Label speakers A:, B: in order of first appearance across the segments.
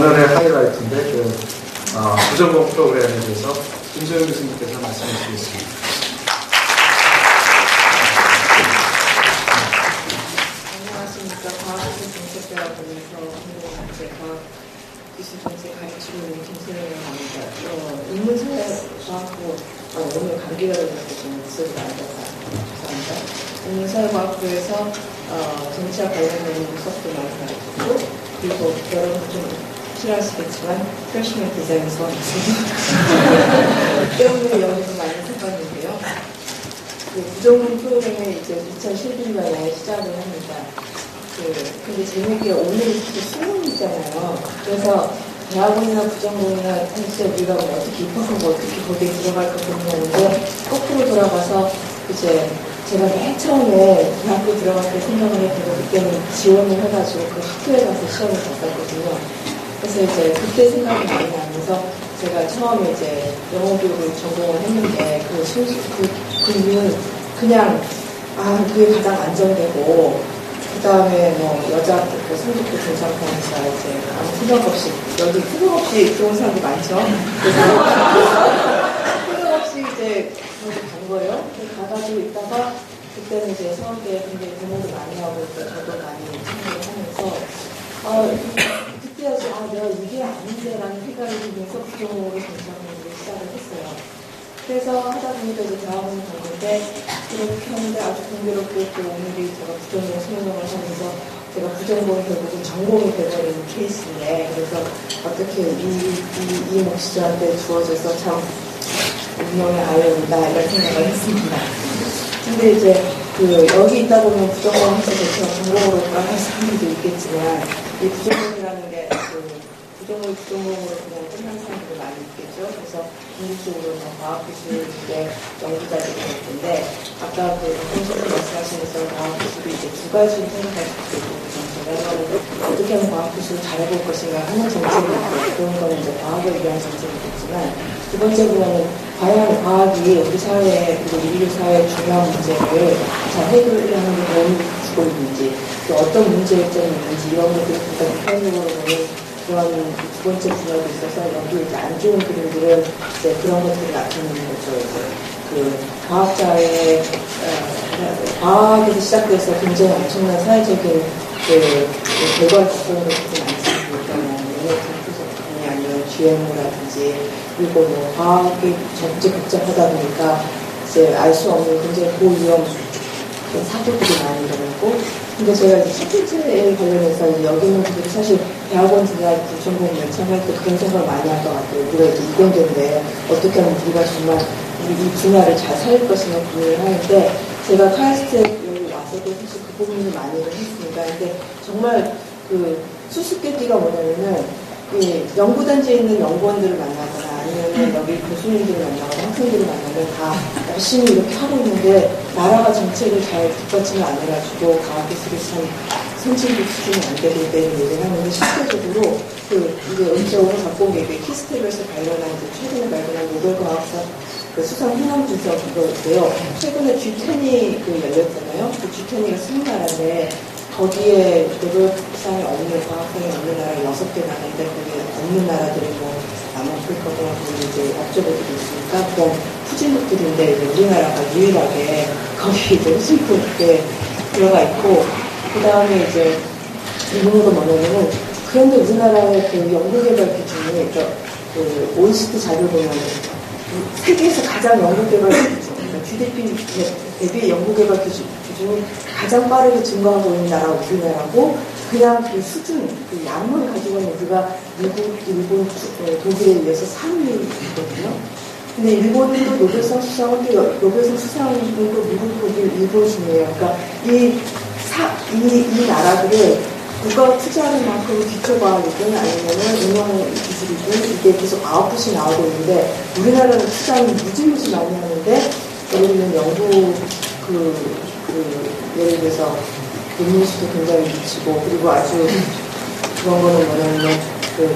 A: 오늘의 하이라이트인데 부전공 프로그램에 대해서 김소영 교수님께서 말씀해 주시겠습니다.
B: 안녕하십니까. 과학기술 정책대학원에서 한국문제 과학 기술 정책 가르치고 있는 김소영이라고 합니다. 인문사회과학부 오늘 감기가 걸려서 좀 목소리가 안 좋아서 죄송합니다. 인문사회과학부에서 정치와 관련된 수업도 많이 가르치고, 그리고 여러분 좀 싫어하시겠지만 프레시맨 디자인 수업 때문에 여기서 많이 해봤는데요. 부전공 프로그램에 이제 2011년에 시작을 합니다. 근데 재밌게 오늘이 수능이잖아요. 그래서 대학원이나 부전공이나 사실 우리가 어떻게 입학하고 어떻게 거기에 들어갈까 고민하는데, 거꾸로 돌아가서 이제 제가 맨 처음에 대학교 들어갈 때 생각을 했는데, 그때는 지원을 해가지고 그 학교에 가서 시험을 봤었거든요. 그래서 이제 그때 생각이 많이 나면서 제가 처음에 이제 영어 교육을 전공을 했는데, 그 이유는 그냥 그게 가장 안정되고, 그 다음에 여자 성적도 괜찮다니까 이제 아무 생각 없이, 여기 생각 없이 들어온 사람도 많죠. 생각 없이 이제 거기 간 거예요. 가가지고 있다가 그때는 이제 서울대 굉장히 공부도 많이 하고 저도 많이 참여를 하면서 그때야지 내가 이게 아닌데라는 생각이 들면서 부전공으로 정착하는 시작을 했어요. 그래서 하다 보니까 이제 대학원을 갔는데, 그렇게 하는데 아주 공교롭게 또 오늘이 제가 부전공 수능을 하면서 제가 부전공이 결국은 전공이 돼버린 케이스인데, 그래서 어떻게 이 몫이 저한테 주어져서 참 운명의 아이언이다 이런 생각을 했습니다. 근데 이제 여기 있다 보면 부전공 해서 제가 전공으로 돌아갈 사람들도 있겠지만, 이 부전공이라는 게 부전공으로 그냥 끝난 사람들도 많이 있겠죠. 그래서 궁극적으로 과학기술의 연구자들이 있는데, 아까 선생님 말씀하시면서 과학기술이 이제 두 가지로 생각할 수 있고, 제가 어떻게 하면 과학기술을 잘해볼 것인가 하는 정책이 있고, 그런 거는 이제 과학을 위한 정책이겠지만, 두 번째 보면은 과연 과학이 우리 사회에, 그리고 인류 사회의 중요한 문제를 잘 해결하는 데 도움을 주고 있는지, 또 어떤 문제점이 있는지, 이런 것들을 보다 객관적으로 보는 그런 두 번째 분야도 있어서, 여기 이제 안 좋은 그림들은 이제 그런 것들이 나타나는 거죠. 과학자의, 과학에서 시작돼서 굉장히 엄청난 사회적인 결과를 갖고 오는 것들이 많습니다. 영역 작품이 아니면 GMO라든지, 그리고 과학이 복잡하다 보니까 이제 알 수 없는 굉장히 고위험 사고들이 많이 일어나고, 근데 제가 이제 첫 번째에 관련해서 여기 있는 분들이 사실 대학원이나 부전공 연창할 때 그런 생각을 많이 할 것 같아요. 우리가 이제 이공계인데 어떻게 하면 우리가 정말 이 분야를 잘 살릴 것인가 고민을 하는데, 제가 카이스트에 여기 와서도 사실 그 고민을 많이 했습니다. 근데 정말 수수께끼가 뭐냐면은, 연구단지에 있는 연구원들을 만나거나 아니면 여기 교수님들을 만나거나 학생들을 만나면 다 열심히 이렇게 하고 있는데, 나라가 정책을 잘 뒷받침을 안 해가지고 과학기술이 참 선진국 수준이 안 되고 있다는 얘기를 하는데, 실제적으로 이게 음식으로 갖고 온 게 키스텝에서 발견한, 최근에 발견한 노벨과학상 수상 행함 분석 그거인데요. 최근에 G20이 열렸잖아요. 그 G20가 스무 나라인데, 거기에 노벨상이 없는, 과학상이 없는 나라가 6개 나라인데, 거기에 없는 나라들이 남아프리카나 이제 앞쪽에도 있으니까, 그런 후진국들인데, 이제 우리나라가 유일하게 거기 이제 후진국에 들어가 있고, 그 다음에 이제 이분도 뭐냐면은, 그런데 우리나라의 연구개발 기준이, OECD 자료 보면, 세계에서 가장 연구개발 기준, 그러니까 GDP 대비 연구개발 기준이 가장 빠르게 증가하고 있는 나라가 우리나라고, 그냥 수준, 양을 가지고 있는 우리가 미국, 일본, 독일에 의해서 3위거든요. 근데 일본도 노벨상 수상은 노벨상 수상은 미국, 독일, 일본 중이에요. 그러니까 이 나라들을 누가 투자하는 만큼 기초과학이든 아니면은 응용 기술이든 이게 계속 아웃풋이 나오고 있는데, 우리나라는 투자는 무지무지 많이 하는데, 예를 들면 연구 예를 들어서 논문 수도 굉장히 미치고, 그리고 아주 그런 거는 뭐냐면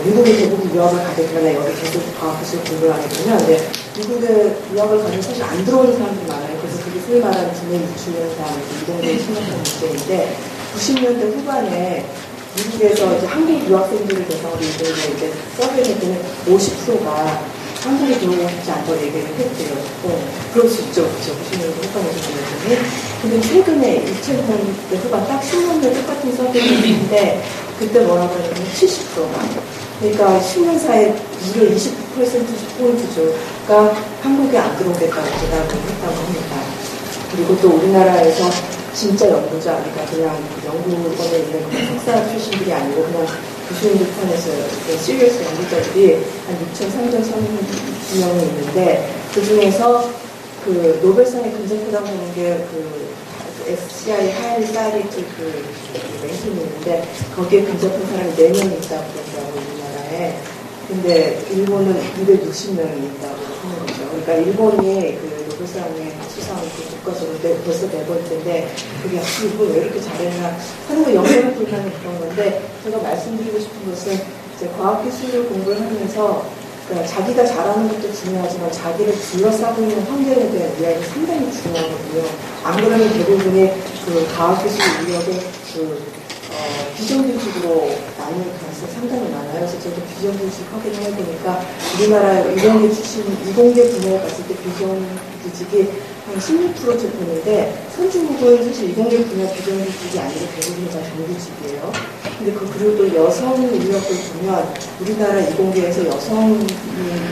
B: 미국에 대부분 유학을 가게 되면 여기 계속 과학기술 공부를 하게 되면, 근데 미국에 유학을 가면 사실 안 들어오는 사람들이 많아요. 그래서 그게 소위 말하는 국내 유출되는 사람들, 이 정도로 심각한 문제인데, 90년대 후반에 미국에서 이제 한국 유학생들을 대상으로 이제 서비스 했더니 50%가 한국에 들어오지 않다고 얘기를 했대요. 그럴 수 있죠. 그렇죠. 무슨 효과를 보내더니. 근데 최근에 2000년대 후반 딱 10년대 똑같은 서비스인데 그때 뭐라고 하냐면 70%가. 그러니까 10년 사이에 무려 20%포인트가 한국에 안 들어오겠다고 대답을 했다고 합니다. 그리고 또 우리나라에서 진짜 연구자, 그러니까 그냥 연구원에 있는 석사 출신들이 아니고 그냥 교수님들 편에서 시리어스 연구자들이 한 6,300명이 있는데 그 중에서 그 노벨상에 근접하다고 하는 게 그 SCI 하이리 사이리트 그 랭킹이 있는데 거기에 근접한 사람이 4명이 있다고 그러더라고요, 우리나라에. 근데 일본은 260명이 있다고 하는 거죠. 그러니까 일본이 그 노벨상의 수상 그 국가적으로 벌써 4번째인데 그게 일본 왜 이렇게 잘했나 하는 거 영향을 불만이 그런 건데 제가 말씀드리고 싶은 것은 이제 과학기술을 공부를 하면서 그러니까 자기가 잘하는 것도 중요하지만 자기를 둘러싸고 있는 환경에 대한 이야기가 상당히 중요하거든요. 안 그러면 대부분의 그 과학기술 인력의 비정규직으로 나눌 가능성이 상당히 많아요. 그래서 저도 비정규직 확인을 해보니까 우리나라 이공계 출신, 이공계 분야에 갔을 때 비정규직이 한 16% 되는데 선진국은 사실 이공계 분야 비정규직이 아니라 대부분 다 정규직이에요. 근데 그리고 또 여성 인력을 보면 우리나라 이공계에서 여성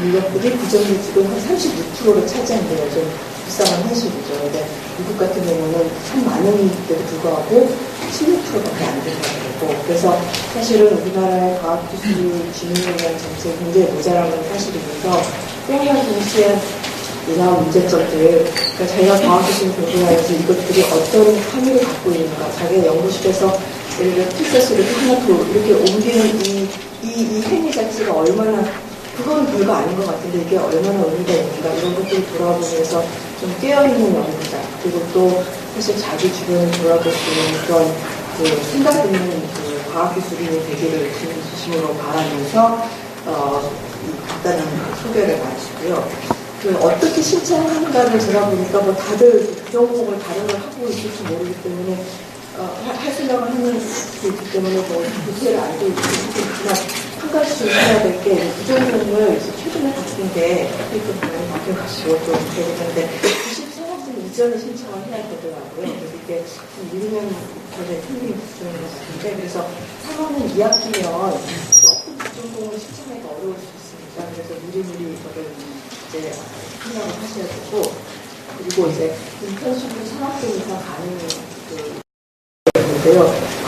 B: 인력들이 비정규직은 한 36%를 차지한대요. 좀 불쌍한 현실이죠. 근데 미국 같은 경우는 참 많은데도 불구하고 16%밖에 안 된다고 그러고 그래서 사실은 우리나라의 과학기술진흥에 대한 정책이 굉장히 모자란 건 사실이면서 때와 동시에 이러한 문제점들, 그러니까 자기가 과학기술 공부하면서 이것들이 어떤 함의를 갖고 있는가, 자기가 연구실에서 예를 들어 필사수를 하나 더 이렇게 옮기는 이 행위 자체가 얼마나, 그건 별거 아닌 것 같은데 이게 얼마나 의미가 있는가, 이런 것들을 돌아보면서 좀 깨어있는 연구자, 그리고 또 사실 자기 주변을 돌아볼 수 있는 그런 그 생각 있는 그 과학기술인이 되기를 진심으로 바라면서 이 간단한 소개를 마치고요. 그 어떻게 신청하는가를 제가 보니까 뭐 다들 부전공을 다른 걸 하고 있을지 모르기 때문에 할 생각을 하는 게 있기 때문에 뭐 구체를 알고 있지만 한 가지 조심해야 될 게 부전공을 최근에 바뀐 게 이렇게 많이 바뀌어가지고 또 되는데 93학년 이전에 신청을 해야 되더라고요. 그래서 이게 1년 전에 생긴 부전인 것 같은데 그래서 3학년 2학기면 조금 부전공을 신청하기가 어려울 수 있습니다. 그래서 미리미리 이거를 이제 생각을 하셔야 되고 그리고 이제 인턴십으로 3학년 이상 가는 인데요.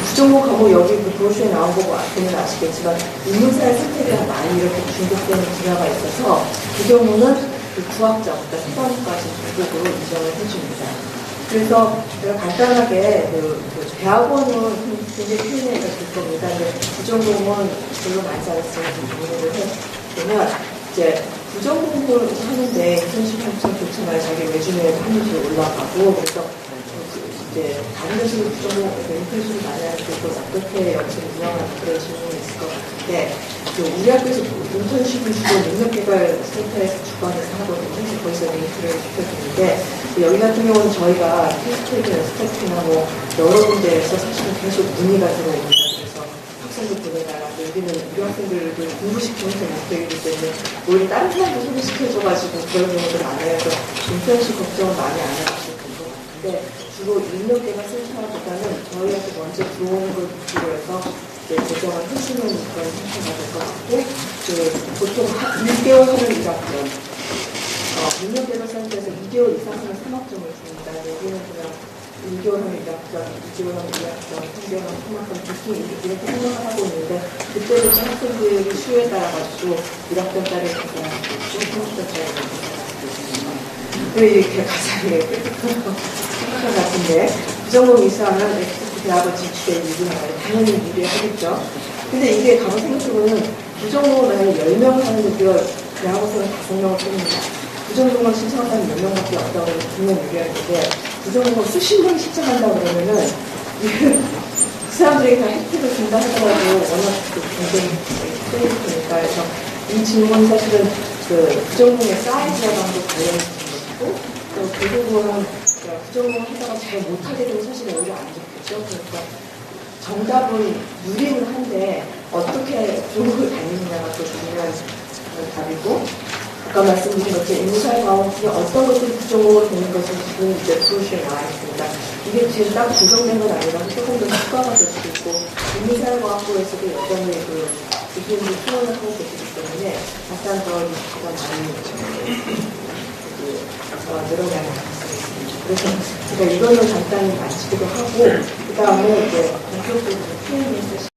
B: 부전공 과목 여기 그 브로슈에 나온 거 보면 아시겠지만 인문사의 선택이랑 많이 이렇게 중복되는 분야가 있어서 그 경우는 그 부학점, 그러니까 수강까지 중복으로 인정을 해줍니다. 그래서 제가 간단하게 그 대학원은 굉장히 표현해가 될 겁니다. 근데 부전공은 별로 많지 않았으면 좀 정리를 해보면 이제 부전공부를 하는데 인턴십 엄청 좋잖아요. 자기 레주메에도 한 번씩 올라가고 그래서 이제 다른 데서 부전공 인턴십을 많이 하는데 또 어떻게 여기서 운영하는 그런 질문이 있을 것 같은데 우리 학교에서 인턴십을 주로 능력개발 센터에서 주관해서 하거든요. 그래서 거기서 링크를 시켜주는데 여기 같은 경우는 저희가 테스트나 스태프나 뭐 여러 군데에서 사실은 계속 문의가 들어옵니다. 그래서 학생들 보내달라고 여기는 우리 학생들을 공부시키는 게 목적이기 때문에 오히려 다른 사람도 소개시켜줘가지고 그런 경우도 많아요. 그래서 인턴십 걱정은 많이 안 해주실 것 같은데 주로 인력개발 센터보다는 저희한테 먼저 들어오는 걸 목표로 해서 조정을 해주는 그런 형태가 될 것 같고 보통 1개월 하는 1학년 인력개발센터에서 2개월 이상 하면 3학점을 줍니다. 여기는 그냥 1개월 하면 1학점, 2개월 하면 2학점, 3개월 하면 3학점 이렇게 생각을 하고 있는데 그때부터 학생들이 수요에 따라가지고 1학점짜리 적용할 수 있고 3학점짜리 적용할 수 있습니다. 왜 이렇게 가사에 생각할 것 같은데 부전공 이상은 대학을 진출해 유리하나요? 당연히 유리하겠죠. 근데 이게 가만 생각해보면 부전공을 만약에 10명 하는데 우리가 대학원생은 5명을 뽑는다. 부전공을 신청하는 사람이 10명밖에 없다고 해서 분명 유리하는데 부전공을 수십 명이 신청한다고 그러면은 그 사람들에게 다 혜택을 준다 하더라도 워낙 굉장히 세니까 그래서 이 질문은 사실은 그 부전공의 사이즈와도 관련된 것이고 또 대부분은 부전공을 하다가 잘 못하게 되면 사실 오히려 안 좋겠죠. 그러니까 정답은 유리는 한데 어떻게 중국을 다니느냐가 또 중요한 답이고 아까 말씀드린 것처럼 인문사회과학 중에 어떤 것들이 부정으로 되는 것을 지금 이제 프로시에 나와 있습니다. 이게 지금 딱 부정된 건 아니라서 조금 더 추가가 될 수 있고 인문사회과학부에서도 여전히 그 교수님들 투혼을 하고 계시기 때문에 약간 더 리스크가 많이 늘어나는 가능성이 있습니다. 그래서 제가 이거는 간단히 마치기도 하고 그 다음에 이제 본격적으로 Q&A 세션